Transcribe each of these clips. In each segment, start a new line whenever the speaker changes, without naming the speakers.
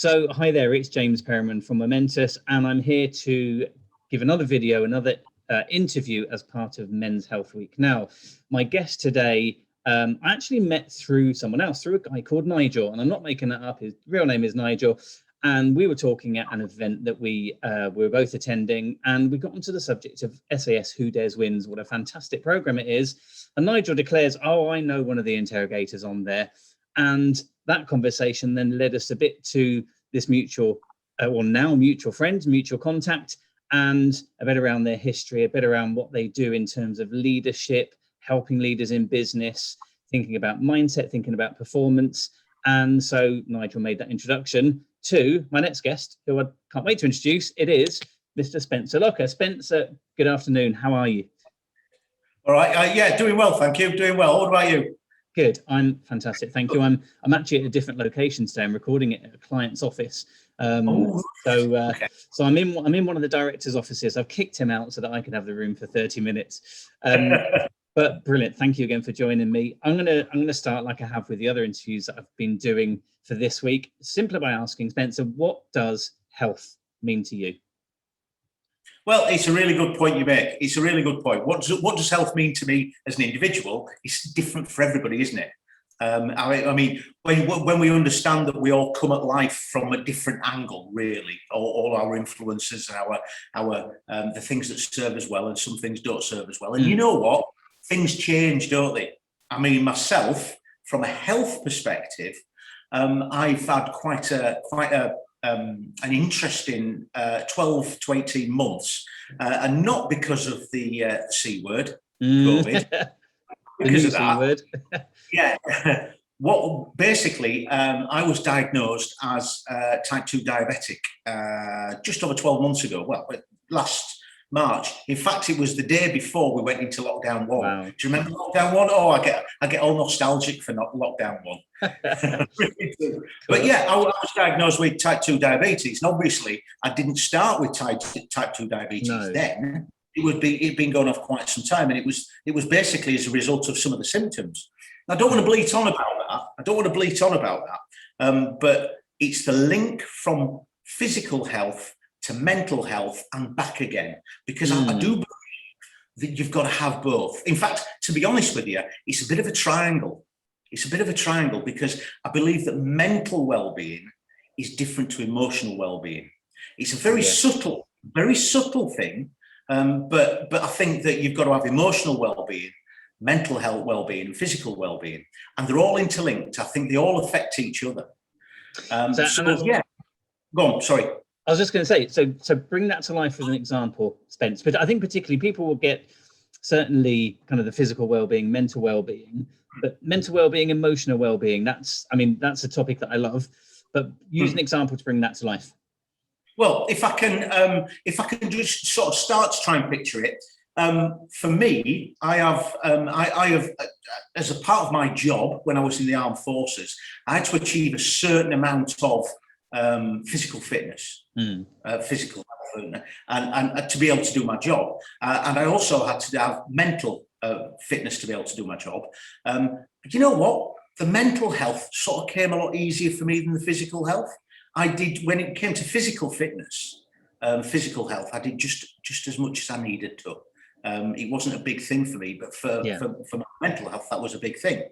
So hi there, it's James Perryman from Momentus, and I'm here to give another video, another interview as part of Men's Health Week. Now, my guest today, I actually met through someone else, through a guy called Nigel, and I'm not making that up, his real name is Nigel, and we were talking at an event that we were both attending, and we got onto the subject of SAS Who Dares Wins, what a fantastic program it is, and Nigel declares, oh, I know one of the interrogators on there, and that conversation then led us a bit to this mutual, or now mutual friends, mutual contact, and a bit around their history, a bit around what they do in terms of leadership, helping leaders in business, thinking about mindset, thinking about performance. And so Nigel made that introduction to my next guest, who I can't wait to introduce. It is Mr. Spencer Locker. Spencer, good afternoon. How are you?
All right. Yeah, doing well. Thank you. Doing well. What about you?
Good. I'm fantastic. Thank you. I'm actually at a different location today. I'm recording it at a client's office. So I'm in one of the director's offices. I've kicked him out so that I can have the room for 30 minutes. But brilliant. Thank you again for joining me. I'm gonna start like I have with the other interviews that I've been doing for this week, simply by asking Spencer, what does health mean to you?
Well, it's a really good point you make. It's a really good point. What does health mean to me as an individual? It's different for everybody, isn't it? I mean, when we understand that we all come at life from a different angle, really, all our influences and the things that serve us well, and some things don't serve us well. And you know what? Things change, don't they? I mean, myself, from a health perspective, I've had quite an interesting 12 to 18 months, and not because of the C word, COVID. Because of that, word. Yeah. What basically, I was diagnosed as type 2 diabetic just over 12 months ago. Well, last March. In fact, it was the day before we went into lockdown 1. Wow. Do you remember lockdown 1? Oh, I get all nostalgic for lockdown 1. Cool. But yeah, I was diagnosed with type 2 diabetes, and obviously I didn't start with type 2 diabetes then. It'd been going off quite some time, and it was basically as a result of some of the symptoms. I don't want to bleat on about that. But it's the link from physical health to mental health and back again, because I do believe that you've got to have both. In fact, to be honest with you, it's a bit of a triangle. It's a bit of a triangle, because I believe that mental well-being is different to emotional well-being. It's a very subtle thing. But I think that you've got to have emotional well-being, mental health well-being, and physical well-being, and they're all interlinked. I think they all affect each other. Go on. Sorry.
I was just going to say, so bring that to life as an example, Spence. But I think particularly people will get certainly kind of the physical well-being, mental well-being, but mental well-being, emotional well-being. That's a topic that I love. But use an example to bring that to life.
Well, if I can just sort of start to try and picture it, for me, I have, as a part of my job when I was in the armed forces, I had to achieve a certain amount of physical fitness, physical health, and to be able to do my job. And I also had to have mental fitness to be able to do my job. But you know what? The mental health sort of came a lot easier for me than the physical health. When it came to physical fitness, physical health, I did just as much as I needed to. It wasn't a big thing for me, but for my mental health, that was a big thing.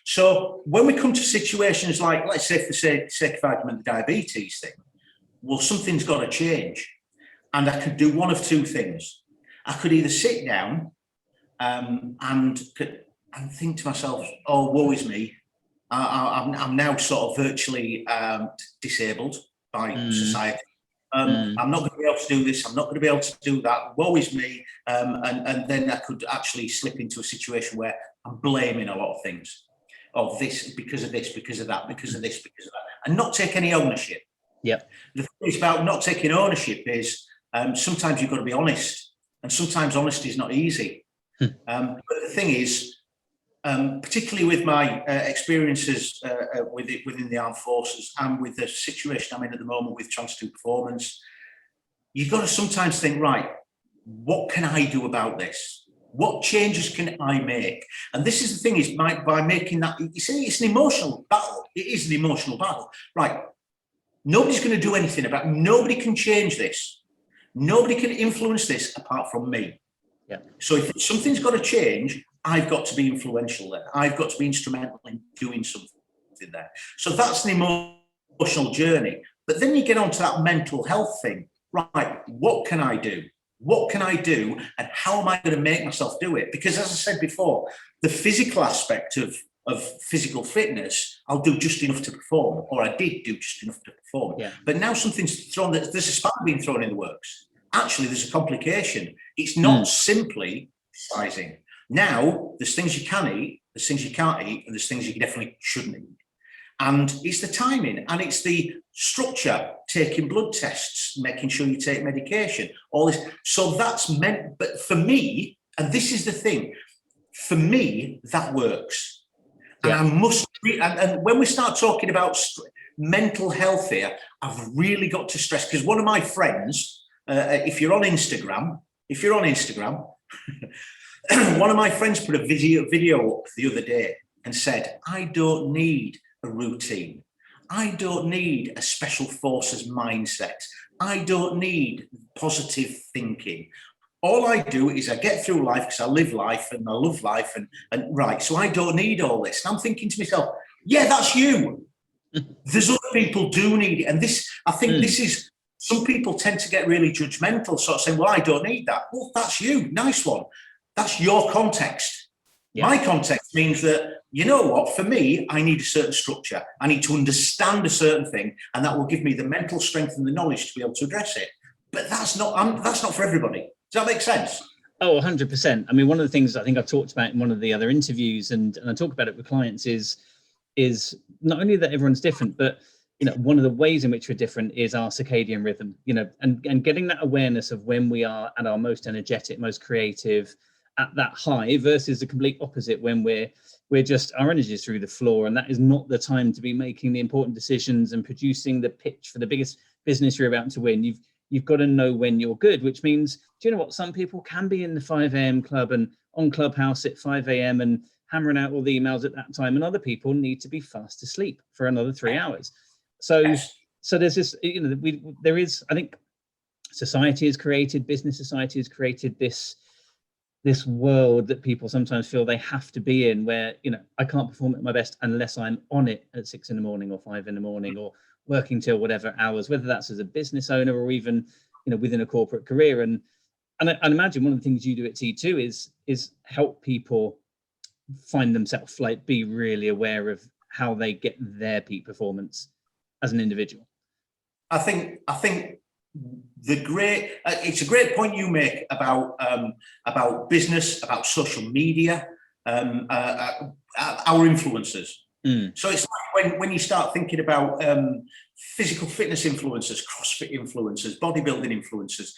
So when we come to situations like, let's say, for the sake of argument, the diabetes thing, well, something's got to change. And I could do one of two things. I could either sit down and think to myself, oh, woe is me. I'm now sort of virtually disabled by society. I'm not going to be able to do this. I'm not going to be able to do that. Woe is me. And then I could actually slip into a situation where I'm blaming a lot of things. Oh, this, because of this, because of that, because of this, because of that, and not take any ownership.
Yep.
The thing about not taking ownership is sometimes you've got to be honest, and sometimes honesty is not easy. But the thing is, particularly with my experiences within the armed forces and with the situation I'm in at the moment with Transfer to Performance, you've got to sometimes think, right, what can I do about this? What changes can I make? And this is the thing, is by making that, you see, it's an emotional battle. It is an emotional battle. Right, Nobody's going to do anything about it. Nobody can change this. Nobody can influence this apart from me.
Yeah.
So if something's got to change, I've got to be influential there. I've got to be instrumental in doing something there. So that's an emotional journey. But then you get onto that mental health thing. Right, what can I do? What can I do? And how am I going to make myself do it? Because as I said before, the physical aspect of physical fitness, I'll do just enough to perform, or I did do just enough to perform.
Yeah.
But now something's thrown, there's a spanner being thrown in the works. Actually, there's a complication. It's not simply exercising. Now, there's things you can eat, there's things you can't eat, and there's things you definitely shouldn't eat. And it's the timing, and it's the structure, taking blood tests, making sure you take medication, all this. So that's meant, but for me, and this is the thing, for me, that works. Yeah. And I must, and when we start talking about mental health here, I've really got to stress, because one of my friends, if you're on Instagram, one of my friends put a video up the other day and said, I don't need a routine. I don't need a special forces mindset. I don't need positive thinking. All I do is I get through life because I live life and I love life and right. So I don't need all this. And I'm thinking to myself, yeah, that's you. There's other people do need it. And this, I think this is, some people tend to get really judgmental, sort of saying, well, I don't need that. Well, that's you. Nice one. That's your context. Yeah. My context means that, you know what, for me, I need a certain structure. I need to understand a certain thing, and that will give me the mental strength and the knowledge to be able to address it. But that's not for everybody. Does that make sense?
Oh, 100%. I mean, one of the things I think I've talked about in one of the other interviews, and I talk about it with clients, is not only that everyone's different, but one of the ways in which we're different is our circadian rhythm. And getting that awareness of when we are at our most energetic, most creative, at that high, versus the complete opposite when we're just, our energy is through the floor, and that is not the time to be making the important decisions and producing the pitch for the biggest business you're about to win. You've got to know when you're good, which means, do you know what? Some people can be in the 5 a.m. club and on Clubhouse at 5 a.m. and hammering out all the emails at that time, and other people need to be fast asleep for another 3 hours. So there's this, there is, I think, society has created, business society has created this world that people sometimes feel they have to be in, where I can't perform at my best unless I'm on it at 6 a.m. or 5 a.m. or working till whatever hours, whether that's as a business owner or even within a corporate career. And I imagine one of the things you do at T2 is help people find themselves, like be really aware of how they get their peak performance as an individual.
I think it's a great point you make about business, about social media, our influencers. So it's like when you start thinking about physical fitness influencers, CrossFit influencers, bodybuilding influencers,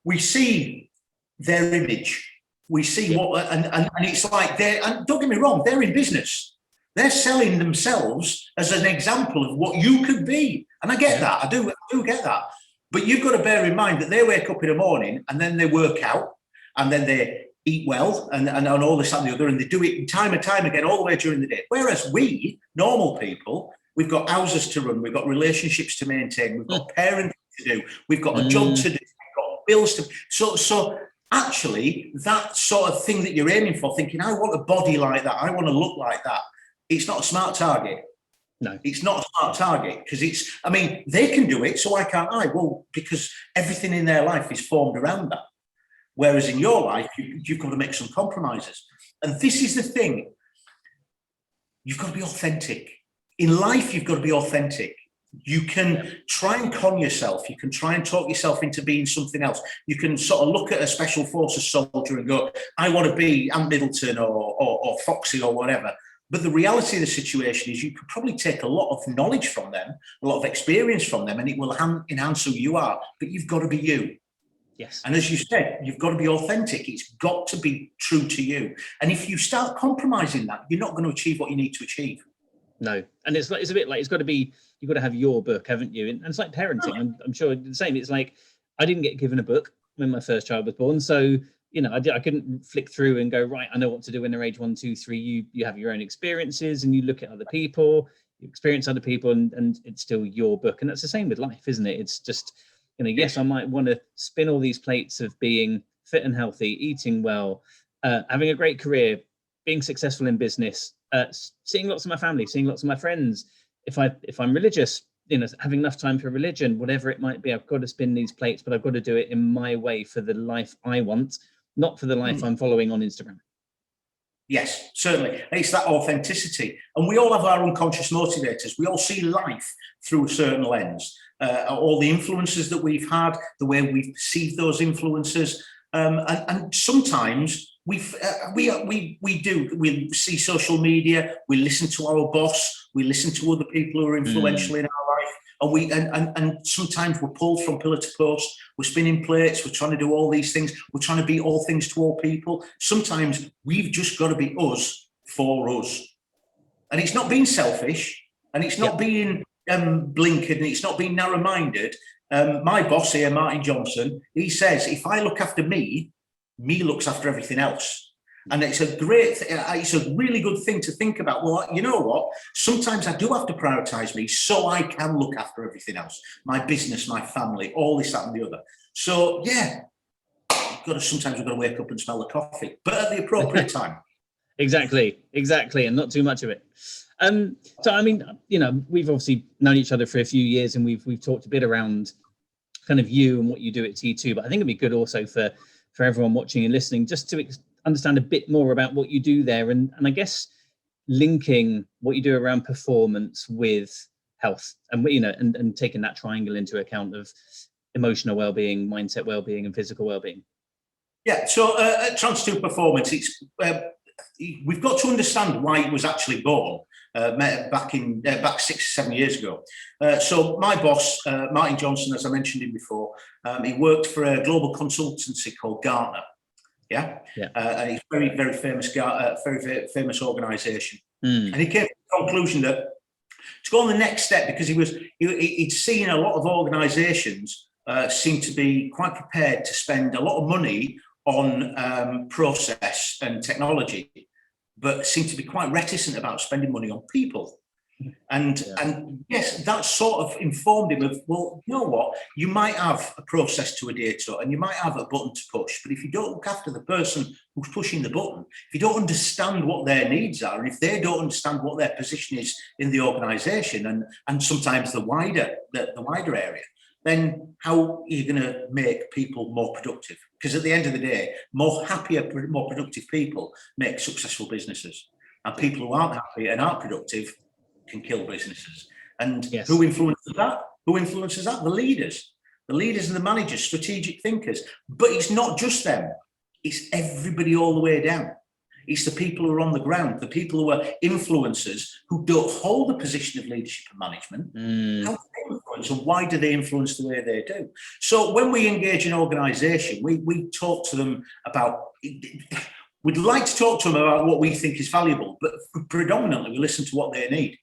we see their image, we see what, and it's like and don't get me wrong, they're in business. They're selling themselves as an example of what you could be. And I get that, I do get that. But you've got to bear in mind that they wake up in the morning and then they work out and then they eat well and all this and the other, and they do it time and time again all the way during the day. Whereas we, normal people, we've got houses to run, we've got relationships to maintain, we've got parenting to do, we've got a job to do, we've got bills to. So actually, that sort of thing that you're aiming for, thinking, I want a body like that, I want to look like that, it's not a smart target.
No,
it's not a smart target, because they can do it, so why can't I? Well, because everything in their life is formed around that. Whereas in your life, you've got to make some compromises. And this is the thing. You've got to be authentic. In life, you've got to be authentic. You can try and con yourself. You can try and talk yourself into being something else. You can sort of look at a special forces soldier and go, I want to be Ant Middleton or Foxy or whatever. But the reality of the situation is you could probably take a lot of knowledge from them, a lot of experience from them, and it will enhance who you are. But you've got to be you.
Yes.
And as you said, you've got to be authentic. It's got to be true to you. And if you start compromising that, you're not going to achieve what you need to achieve.
No. And it's a bit like, you've got to have your book, haven't you? And it's like parenting. I'm sure the same. It's like, I didn't get given a book when my first child was born. So, I couldn't flick through and go, right, I know what to do when they're age 1, 2, 3. You have your own experiences and you look at other people. you experience other people, and it's still your book. And that's the same with life, isn't it? It's just, yes, I might want to spin all these plates of being fit and healthy, eating well, having a great career, being successful in business, seeing lots of my family, seeing lots of my friends. If I'm religious, having enough time for religion, whatever it might be, I've got to spin these plates, but I've got to do it in my way for the life I want, not for the life I'm following on Instagram.
Yes, certainly. It's that authenticity. And we all have our unconscious motivators. We all see life through a certain lens. All the influences that we've had, the way we've perceived those influences. And sometimes we see social media, we listen to our boss, we listen to other people who are influential in our life, and sometimes we're pulled from pillar to post, we're spinning plates, we're trying to do all these things, we're trying to be all things to all people. Sometimes we've just got to be us for us. And it's not being selfish, and it's not being blinkered, and it's not being narrow-minded. My boss here, Martin Johnson, he says, if I look after me looks after everything else. And it's it's a really good thing to think about. Well, you know what? Sometimes I do have to prioritize me so I can look after everything else, my business, my family, all this, that, and the other. So yeah, sometimes we've got to wake up and smell the coffee, but at the appropriate time.
Exactly. And not too much of it. So, I mean, we've obviously known each other for a few years, and we've talked a bit around kind of you and what you do at T2, but I think it'd be good also for everyone watching and listening, just to understand a bit more about what you do there, and I guess linking what you do around performance with health, and and taking that triangle into account of emotional well-being, mindset well-being, and physical well-being.
Yeah, so at Trans2 Performance, we've got to understand why it was actually born back 6-7 years ago. So my boss, Martin Johnson, as I mentioned him before, he worked for a global consultancy called Gartner. And he's very, very famous, very famous organisation. And he came to the conclusion that to go on the next step, because he'd seen a lot of organisations seem to be quite prepared to spend a lot of money on process and technology, but seem to be quite reticent about spending money on people. And yes, that sort of informed him of, well, you know what, you might have a process to adhere to, and you might have a button to push, but if you don't look after the person who's pushing the button, if you don't understand what their needs are, and if they don't understand what their position is in the organisation, and sometimes the wider area, then how are you going to make people more productive? Because at the end of the day, happier, more productive people make successful businesses. And people who aren't happy and aren't productive can kill businesses. And who influences that? Who influences that? The leaders and the managers, strategic thinkers. But it's not just them. It's everybody all the way down. It's the people who are on the ground, the people who are influencers who don't hold a position of leadership and management. How do they influence, and why do they influence the way they do? So when we engage an organisation, we talk to them about, we'd like to talk to them about what we think is valuable, but predominantly we listen to what they need,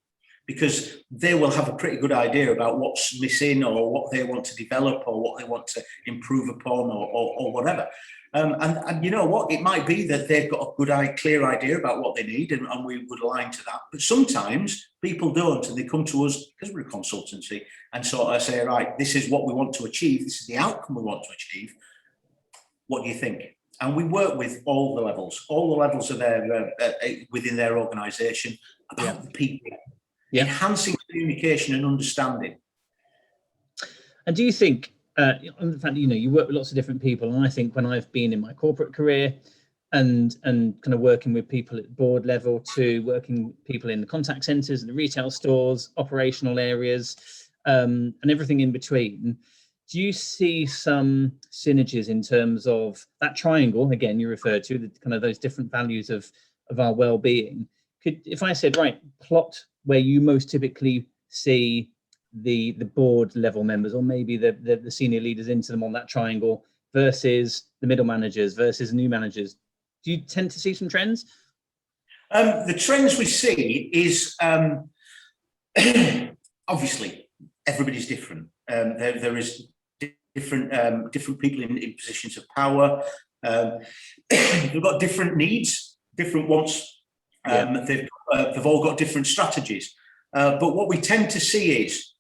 because they will have a pretty good idea about what's missing, or what they want to develop, or what they want to improve upon, or whatever. And you know what, it might be that they've got a clear idea about what they need, and we would align to that. But sometimes people don't, and they come to us because we're a consultancy and sort of say, right, this is what we want to achieve, this is the outcome we want to achieve. What do you think? And we work with all the levels of their within their organisation about the people, enhancing communication and understanding.
And do you think, on the fact that you work with lots of different people, and I think when I've been in my corporate career and kind of working with people at board level, to working with people in the contact centres and the retail stores, operational areas, and everything in between, do you see some synergies in terms of that triangle, again, you referred to, the kind of those different values of our well-being? If I said, right, plot where you most typically see the board level members, or maybe the senior leaders into them on that triangle, versus the middle managers versus new managers, do you tend to see some trends?
The trends we see is obviously everybody's different. There is different people in positions of power. They've got different needs, different wants. They've all got different strategies. But what we tend to see is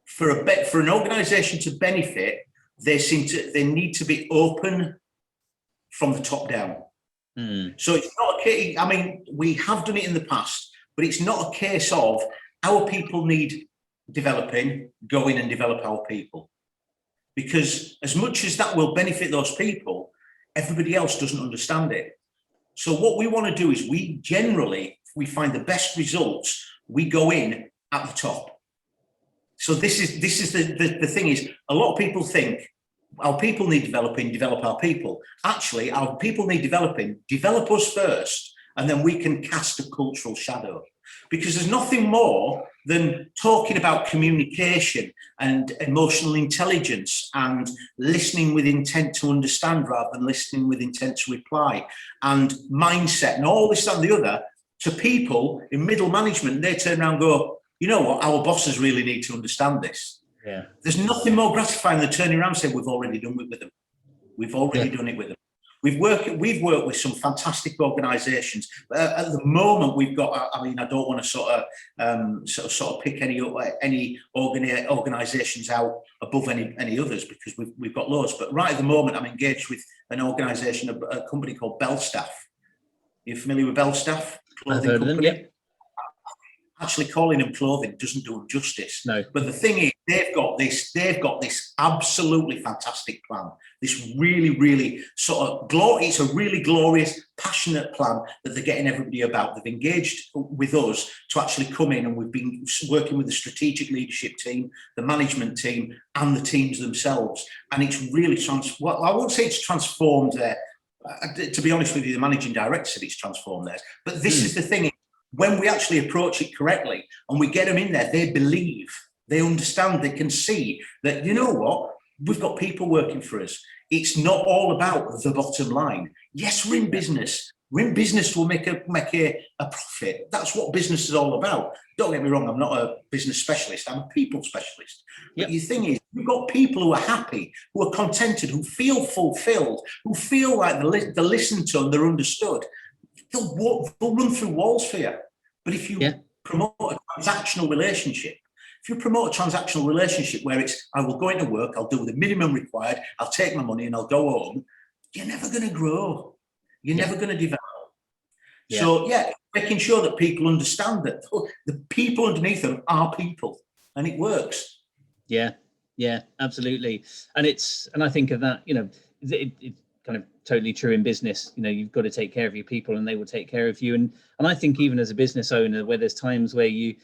for an organisation to benefit, they need to be open from the top down. So it's not a case, I mean, we have done it in the past, but it's not a case of our people need developing, go in and develop our people. Because as much as that will benefit those people, everybody else doesn't understand it. So what we want to do is we find the best results, we go in at the top. So this is the thing is, a lot of people think our people need developing, develop our people. Actually, our people need developing, develop us first, and then we can cast a cultural shadow. Because there's nothing more than talking about communication and emotional intelligence and listening with intent to understand rather than listening with intent to reply, and mindset and all this and the other to people in middle management. They turn around and go, you know what, our bosses really need to understand this.
Yeah.
There's nothing more gratifying than turning around and saying, we've already done it with them. We've already done it with them. We've worked with some fantastic organisations. At the moment, we've got, I mean, I don't want to sort of pick any organisations out above any others, because we've got loads. But right at the moment, I'm engaged with an organisation, a company called Belstaff. Are you familiar with Belstaff?
I've heard of them, yeah.
Actually, calling them clothing doesn't do them justice.
No.
But the thing is, they've got this absolutely fantastic plan. This really, really it's a really glorious, passionate plan that they're getting everybody about. They've engaged with us to actually come in, and we've been working with the strategic leadership team, the management team, and the teams themselves. And it's really well, I won't say it's transformed there. To be honest with you, the managing director said it's transformed theirs. But this is the thing. When we actually approach it correctly and we get them in there, they believe, they understand, they can see that, you know what, we've got people working for us. It's not all about the bottom line. Yes, we're in business. We're in business to make a profit. That's what business is all about. Don't get me wrong, I'm not a business specialist. I'm a people specialist. But the thing is, we've got people who are happy, who are contented, who feel fulfilled, who feel like they're listened to and they're understood. They'll run through walls for you. But if you promote a transactional relationship, where it's, I will go into work, I'll do the minimum required, I'll take my money and I'll go home, you're never going to grow. You're never going to develop. Yeah. So, making sure that people understand that the people underneath them are people, and it works.
Yeah, absolutely. And I think of that, you know, it kind of totally true in business. You know, you've got to take care of your people and they will take care of you. And I think even as a business owner, where there's times where you're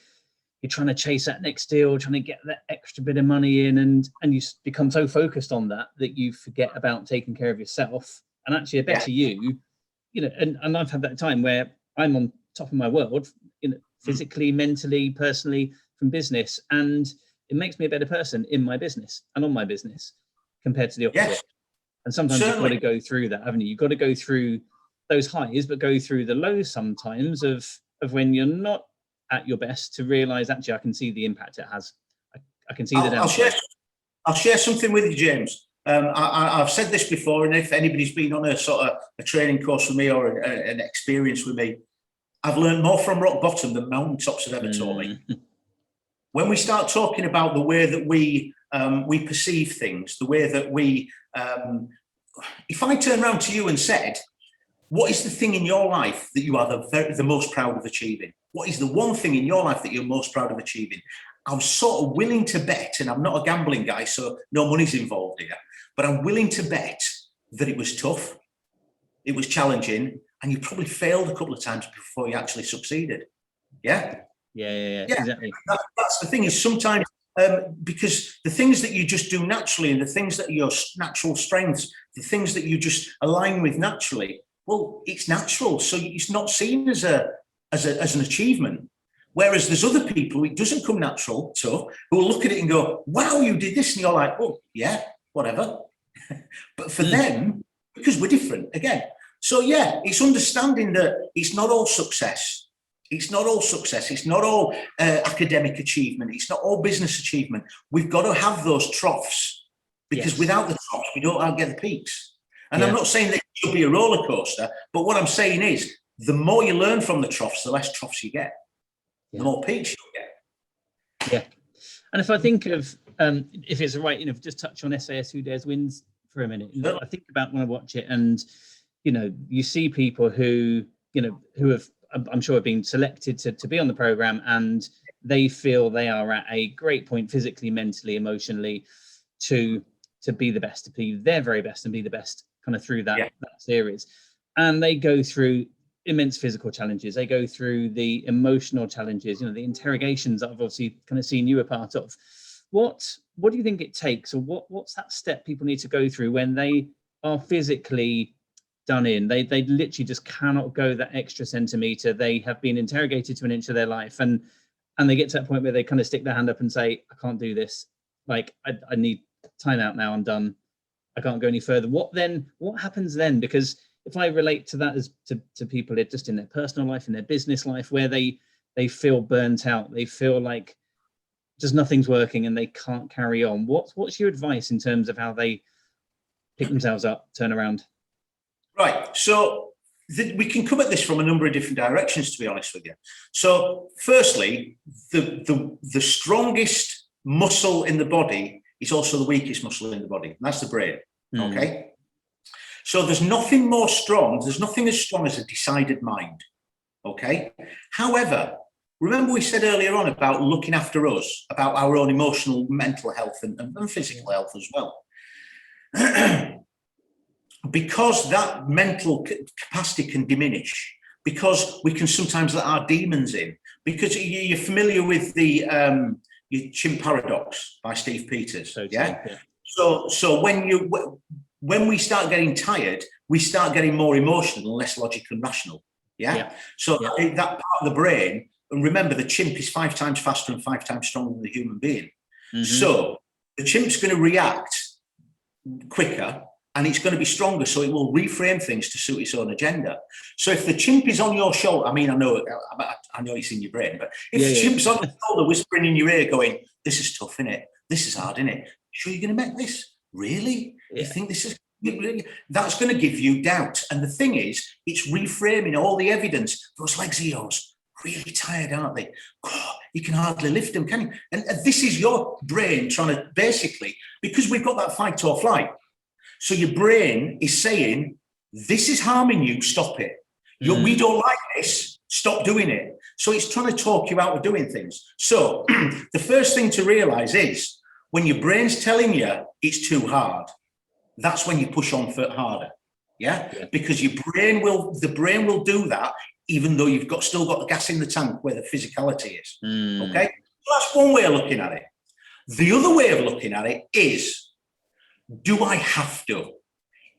trying to chase that next deal, trying to get that extra bit of money in, and you become so focused on that you forget about taking care of yourself and actually a better you know, and I've had that time where I'm on top of my world, you know, physically, mentally, personally, from business, and it makes me a better person in my business and on my business compared to the opposite. Yes. And sometimes you've got to go through that, haven't you? You've got to go through those highs, but go through the lows sometimes of when you're not at your best, to realise, actually, I can see the impact it has. I can see the downside.
I'll share something with you, James. I've said this before, and if anybody's been on a sort of a training course with me or an experience with me, I've learned more from rock bottom than mountaintops have ever taught me. When we start talking about the way that we perceive things, the way that we, if I turn around to you and said, what is the thing in your life that you are the most proud of achieving? What is the one thing in your life that you're most proud of achieving? I'm sort of willing to bet, and I'm not a gambling guy, so no money's involved here, but I'm willing to bet that it was tough, it was challenging, and you probably failed a couple of times before you actually succeeded. Yeah,
exactly.
That's the thing, is sometimes because the things that you just do naturally, and the things that are your natural strengths, the things that you just align with naturally, well, it's natural, so it's not seen as an achievement. Whereas there's other people who it doesn't come natural to, who will look at it and go, wow, you did this. And you're like, oh, yeah, whatever. But for them, because we're different, again. So, yeah, it's understanding that it's not all success. It's not all success. It's not all academic achievement. It's not all business achievement. We've got to have those troughs, because without the troughs, we don't get the peaks. And I'm not saying that it should be a roller coaster, but what I'm saying is the more you learn from the troughs, the less troughs you get. the more peaks you'll get.
Yeah. And if I think of, if it's right, just touch on SAS Who Dares Wins for a minute. I think about when I watch it, and, you see people who, who have, I'm sure, have been selected to be on the program, and they feel they are at a great point physically, mentally, emotionally to be the best, to be their very best and be the best kind of through that series. And they go through immense physical challenges. They go through the emotional challenges, the interrogations that I've obviously kind of seen you a part of. What do you think it takes, or what's that step people need to go through when they are physically done in? They literally just cannot go that extra centimetre. They have been interrogated to an inch of their life, and they get to that point where they kind of stick their hand up and say, I can't do this. Like, I need time out now. I'm done. I can't go any further. What happens then? Because if I relate to that as to people just in their personal life, in their business life, where they feel burnt out, they feel like just nothing's working and they can't carry on. What's your advice in terms of how they pick themselves up, turn around?
Right. So we can come at this from a number of different directions, to be honest with you. So firstly, the strongest muscle in the body is also the weakest muscle in the body, and that's the brain. Okay. So there's nothing more strong, there's nothing as strong as a decided mind. Okay. However, remember we said earlier on about looking after us, about our own emotional, mental health and physical health as well. Because that mental capacity can diminish, because we can sometimes let our demons in, because you're familiar with the chimp paradox by Steve Peters. Yeah. So when we start getting tired, we start getting more emotional and less logical and rational. So that part of the brain, and remember, the chimp is 5 times faster and 5 times stronger than the human being. So the chimp's going to react quicker, and it's going to be stronger, so it will reframe things to suit its own agenda. So if the chimp is on your shoulder, I know it's in your brain, but if the chimp's on your shoulder whispering in your ear going, this is tough, innit? This is hard, innit? Sure you're going to make this? Really? You think this is... That's going to give you doubt. And the thing is, it's reframing all the evidence. Those legs of yours, really tired, aren't they? God, you can hardly lift them, can you? And this is your brain trying to basically, because we've got that fight or flight. So your brain is saying, this is harming you, stop it. We don't like this, stop doing it. So it's trying to talk you out of doing things. So the first thing to realize is, when your brain's telling you it's too hard, that's when you push on for harder. Because the brain will do that, even though you've still got the gas in the tank where the physicality is. Okay, so that's one way of looking at it. The other way of looking at it is, do I have to?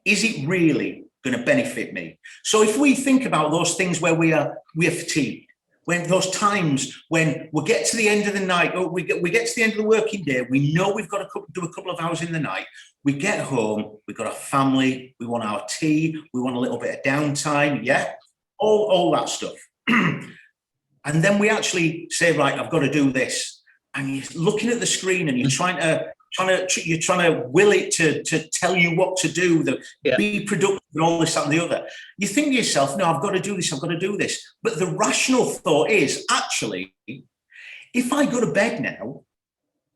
Is it really going to benefit me? So if we think about those things where we are fatigued, when those times when we get to the end of the night, or we get to the end of the working day, we know we've got to do a couple of hours in the night. We get home, we've got a family, we want our tea, we want a little bit of downtime, all that stuff. And then we actually say, right, I've got to do this. And you're looking at the screen and you're trying to will it to tell you what to do, be productive and all this, that and the other. You think to yourself, no, I've got to do this. But the rational thought is, actually, if I go to bed now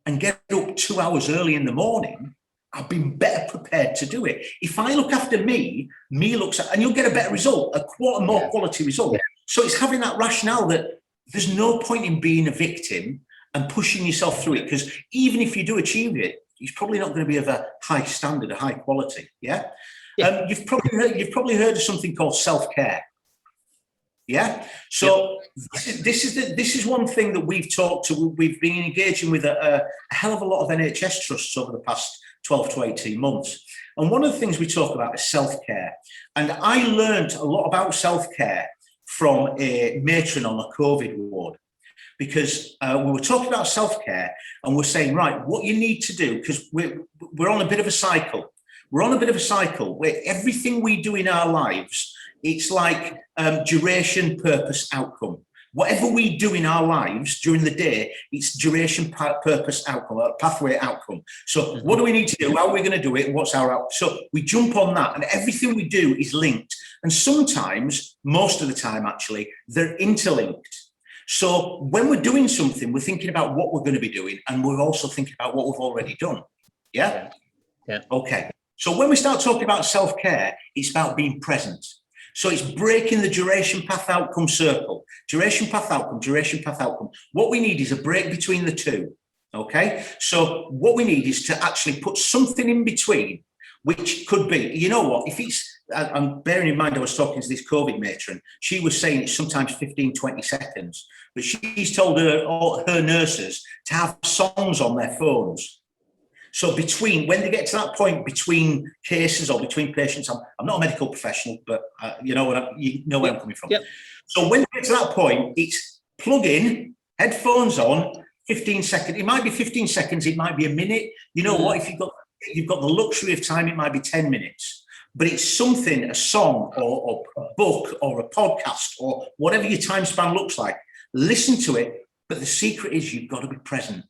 and get up 2 hours early in the morning, I've been better prepared to do it. If I look after me looks at, and you'll get a better result, a more quality result. So it's having that rationale that there's no point in being a victim and pushing yourself through it, because even if you do achieve it, it's probably not going to be of a high standard, a high quality. You've probably heard of something called self-care. So this is one thing that we've been engaging with a hell of a lot of NHS trusts over the past 12 to 18 months. And one of the things we talk about is self-care. And I learned a lot about self-care from a matron on a COVID ward, because we were talking about self-care and we're saying, right, what you need to do, because we're on a bit of a cycle. We're on a bit of a cycle where everything we do in our lives, it's like duration, purpose, outcome. Whatever we do in our lives during the day, it's duration, purpose, outcome, pathway, outcome. So what do we need to do? How are we going to do it? What's our outcome? So we jump on that, and everything we do is linked. And sometimes, most of the time actually, they're interlinked. So when we're doing something, we're thinking about what we're going to be doing, and we're also thinking about what we've already done. Yeah?
Yeah.
Okay. So when we start talking about self-care, it's about being present. So it's breaking the duration path outcome circle. Duration path outcome, duration path outcome. What we need is a break between the two. Okay. So what we need is to actually put something in between, which could be, you know what, if it's, I'm bearing in mind, I was talking to this COVID matron, she was saying it's sometimes 15, 20 seconds, but she's told all her nurses to have songs on their phones. So between, when they get to that point between cases or between patients, I'm not a medical professional, but you know where I'm coming from.
Yep.
So when they get to that point, it's plug in, headphones on, 15 seconds. It might be 15 seconds, it might be a minute. You know what, if you've got the luxury of time, it might be 10 minutes. But it's something, a song or a book or a podcast or whatever your time span looks like. Listen to it. But the secret is you've got to be present.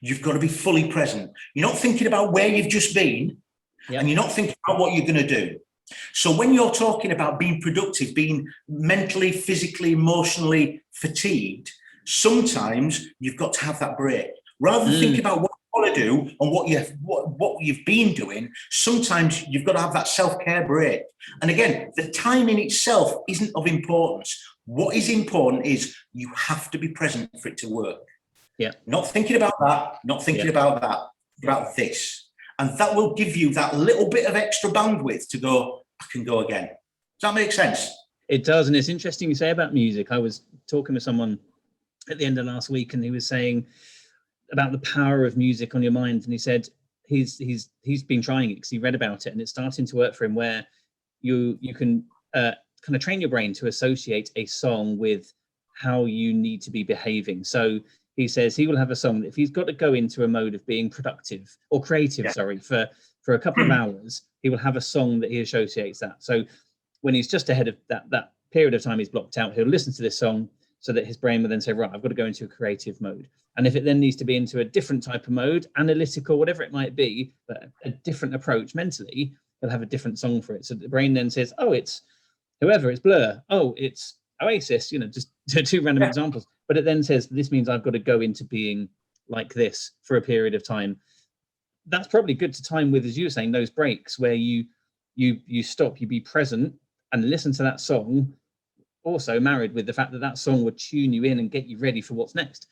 You've got to be fully present. You're not thinking about where you've just been, and you're not thinking about what you're going to do. So when you're talking about being productive, being mentally, physically, emotionally fatigued, sometimes you've got to have that break. Rather than thinking about what you want to do and what you've been doing, sometimes you've got to have that self-care break. And again, the time in itself isn't of importance. What is important is you have to be present for it to work.
Yeah.
Not thinking about that, not thinking about that, about this. And that will give you that little bit of extra bandwidth to go, I can go again. Does that make sense?
It does. And it's interesting you say about music. I was talking with someone at the end of last week, and he was saying about the power of music on your mind. And he said he's been trying it because he read about it, and it's starting to work for him, where you can kind of train your brain to associate a song with how you need to be behaving. So he says he will have a song that if he's got to go into a mode of being productive or creative, for a couple of hours, he will have a song that he associates that. So when he's just ahead of that period of time he's blocked out, he'll listen to this song so that his brain will then say, right, I've got to go into a creative mode. And if it then needs to be into a different type of mode, analytical, whatever it might be, but a different approach mentally, he'll have a different song for it. So the brain then says, oh, it's whoever, it's Blur. Oh, it's Oasis, just two random examples. But it then says, this means I've got to go into being like this for a period of time. That's probably good to time with, as you were saying, those breaks where you stop, you be present and listen to that song, also married with the fact that that song would tune you in and get you ready for what's next.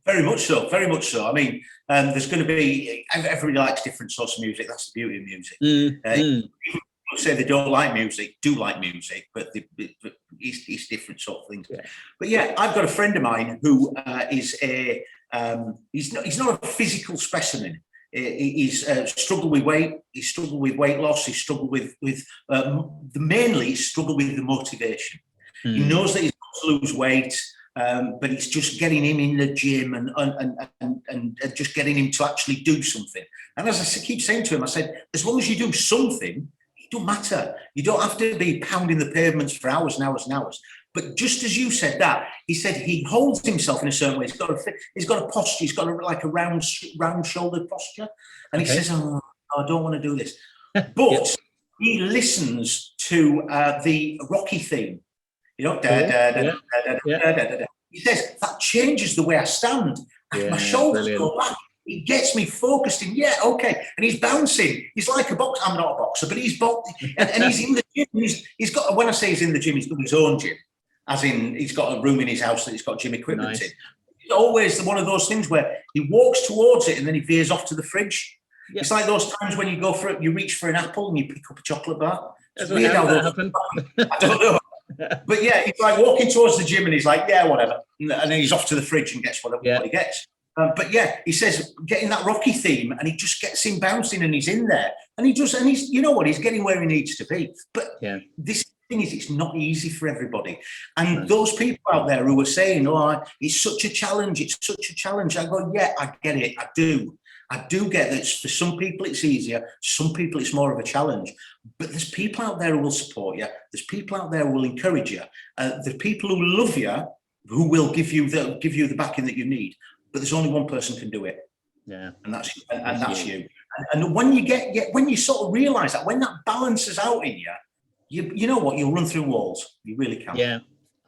Very much so, very much so. I mean, there's going to be, everybody likes different sorts of music. That's the beauty of music. People say they don't like music, do like music, but it's different sort of things. Yeah. But yeah, I've got a friend of mine who is he's not a physical specimen. He's struggled with weight. He's struggled with weight loss. He's struggled with mainly he's struggled with the motivation. He knows that he's got to lose weight, but it's just getting him in the gym and just getting him to actually do something. And as I keep saying to him, I said, as long as you do something, it don't matter. You don't have to be pounding the pavements for hours and hours and hours. But just as you said that, he said he holds himself in a certain way. He's got a posture. He's got a round-shouldered posture. And he says, oh, I don't want to do this. But he listens to the Rocky theme. He says, that changes the way I stand. My shoulders go back. It gets me focused in, okay. And he's bouncing. He's like a boxer. I'm not a boxer, but he's and he's in the gym. He's got, when I say he's in the gym, he's got his own gym. As in, he's got a room in his house that he's got gym equipment in. It's always one of those things where he walks towards it and then he veers off to the fridge. Yep. It's like those times when you go you reach for an apple and you pick up a chocolate bar. It's weird how that happened. I don't know. But yeah, he's like walking towards the gym and he's like, whatever. And then he's off to the fridge and gets what he gets. But yeah, he says getting that Rocky theme and he just gets him bouncing and he's in there. And he's, you know what, he's getting where he needs to be. But this thing is, it's not easy for everybody. And those people out there who are saying, oh, it's such a challenge, I go, yeah, I get it, I do get that for some people it's easier, some people it's more of a challenge. But there's people out there who will support you, there's people out there who will encourage you, there's people who love you, who will give you the backing that you need. But there's only one person can do it. Yeah. And that's you. And when you sort of realize that, when that balances out in you, you know what, you'll run through walls. You really can.
Yeah,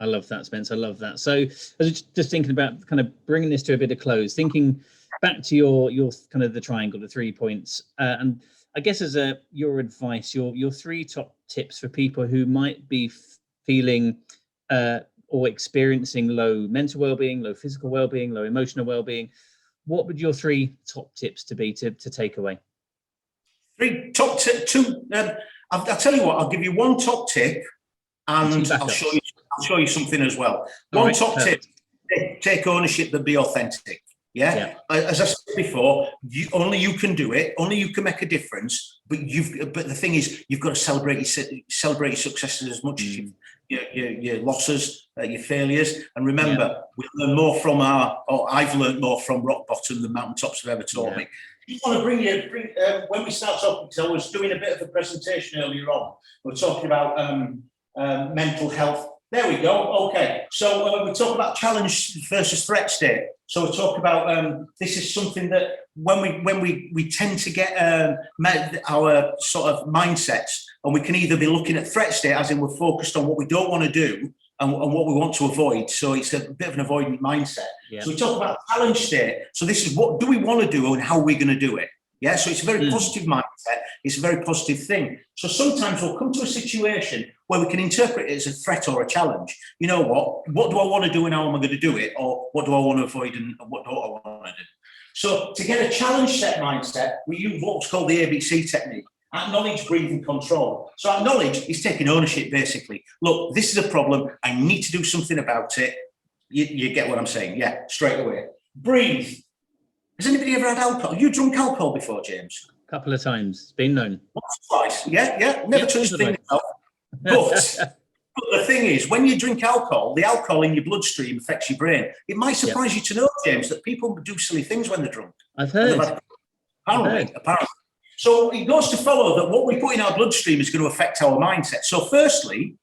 I love that, Spence. I love that. So I was just thinking about kind of bringing this to a bit of close, thinking back to your kind of the triangle, the 3 points, and I guess as your advice, your 3 top tips for people who might be feeling or experiencing low mental well-being, low physical well-being, low emotional well-being. What would your 3 top tips to be to take away?
3 top tip, 2. I'll tell you what. I'll give you 1 top tip, and I'll show you something as well. One top tip: take ownership, but be authentic. Yeah. As I said before, only you can do it. Only you can make a difference. But the thing is, you've got to celebrate your successes as much as your losses, your failures. And remember, we learn more from I've learned more from rock bottom than mountaintops have ever taught me. I just want to bring when we start talking, because I was doing a bit of a presentation earlier on. We're talking about mental health. There we go. Okay, so we talk about challenge versus threat state. So we talk about this is something that when we tend to get our sort of mindsets, and we can either be looking at threat state, as in we're focused on what we don't want to do and what we want to avoid. So it's a bit of an avoidant mindset. So we talk about challenge state. So this is what do we want to do and how are we going to do it? Yeah, so it's a very positive mindset. It's a very positive thing. So sometimes we'll come to a situation where we can interpret it as a threat or a challenge. You know what? What do I want to do and how am I going to do it? Or what do I want to avoid and what don't I want to do? So to get a challenge set mindset, we use what's called the ABC technique. Acknowledge, breathe, and control. So acknowledge is taking ownership, basically. Look, this is a problem. I need to do something about it. You get what I'm saying? Yeah, straight away. Breathe. Has anybody ever had alcohol? You drunk alcohol before, James?
A couple of times. It's been known.
Once, twice. Yeah. Never touched the thing myself. But the thing is, when you drink alcohol, the alcohol in your bloodstream affects your brain. It might surprise you to know, James, that people do silly things when they're drunk.
I've heard.
Apparently. So it goes to follow that what we put in our bloodstream is going to affect our mindset. So firstly,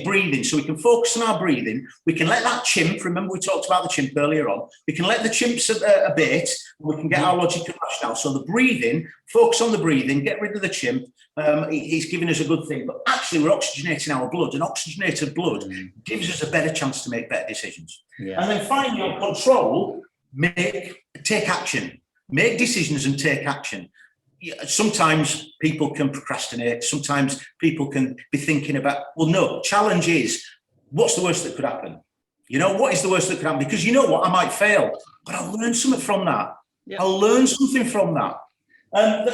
breathing. So we can focus on our breathing. We can let that chimp, remember we talked about the chimp earlier on, we can let the chimps abate, and we can get our logic and rationale. So the breathing, focus on the breathing, get rid of the chimp. It's giving us a good thing. But actually, we're oxygenating our blood, and oxygenated blood gives us a better chance to make better decisions. And then finally, on control, take action. Make decisions and take action. Sometimes people can procrastinate. Sometimes people can be thinking about, well, no, challenge is, what's the worst that could happen? You know, what is the worst that could happen? Because you know what, I might fail, but I'll learn something from that. I'll learn something from that.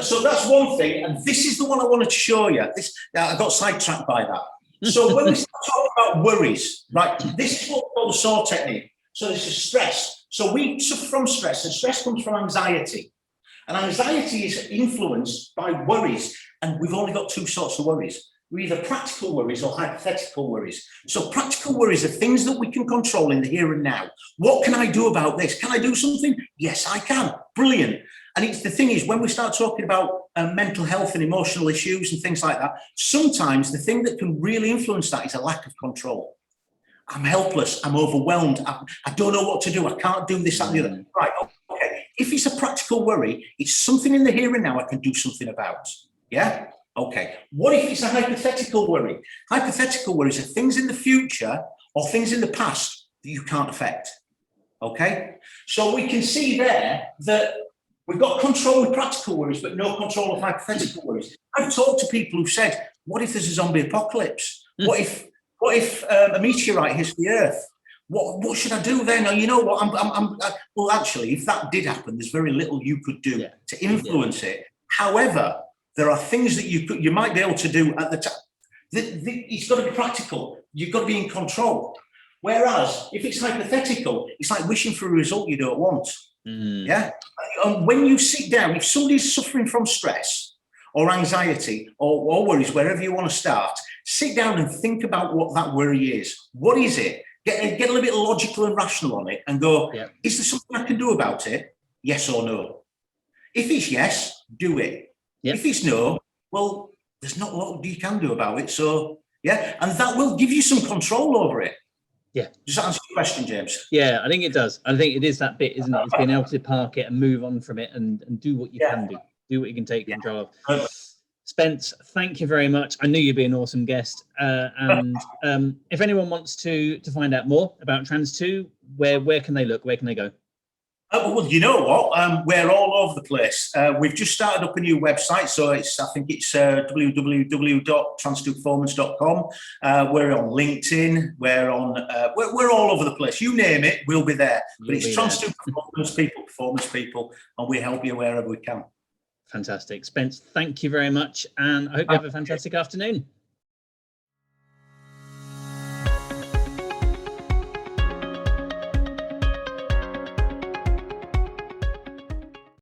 So that's one thing. And this is the one I wanted to show you. I got sidetracked by that. So when we start talking about worries, right, this is what we call the SAW technique. So this is stress. So we suffer from stress, and stress comes from anxiety. And anxiety is influenced by worries. And we've only got 2 sorts of worries. We're either practical worries or hypothetical worries. So practical worries are things that we can control in the here and now. What can I do about this? Can I do something? Yes, I can. Brilliant. And the thing is, when we start talking about mental health and emotional issues and things like that, sometimes the thing that can really influence that is a lack of control. I'm helpless. I'm overwhelmed. I don't know what to do. I can't do this, that, and the other. Right. Okay. If it's a practical worry, it's something in the here and now I can do something about. Yeah? Okay. What if it's a hypothetical worry? Hypothetical worries are things in the future or things in the past that you can't affect. Okay? So we can see there that we've got control with practical worries, but no control of hypothetical worries. I've talked to people who've said, what if there's a zombie apocalypse? What if a meteorite hits the Earth? What should I do then? Now, you know what? Well, actually, if that did happen, there's very little you could do to influence it. However, there are things that you might be able to do at the time. It's got to be practical. You've got to be in control. Whereas if it's hypothetical, it's like wishing for a result you don't want. Yeah. And when you sit down, if somebody's suffering from stress or anxiety or worries, wherever you want to start, sit down and think about what that worry is. What is it? Get a little bit logical and rational on it and go, is there something I can do about it? Yes or no? If it's yes, do it. If it's no, well, there's not a lot you can do about it. So, and that will give you some control over it. Does that answer your question, James?
Yeah, I think it does. I think it is that bit, isn't it? It's being able to park it and move on from it and do what you can do. Do what you can take control of. Spence, thank you very much. I knew you'd be an awesome guest. And if anyone wants to find out more about Trans2, where can they look? Where can they go?
Well, you know what? We're all over the place. We've just started up a new website, so I think it's www.trans2performance.com. We're on LinkedIn. We're all over the place. You name it, we'll be there. But it's Trans2 performance people, and we help you wherever we can.
Fantastic. Spence, thank you very much. And I hope you have a fantastic afternoon.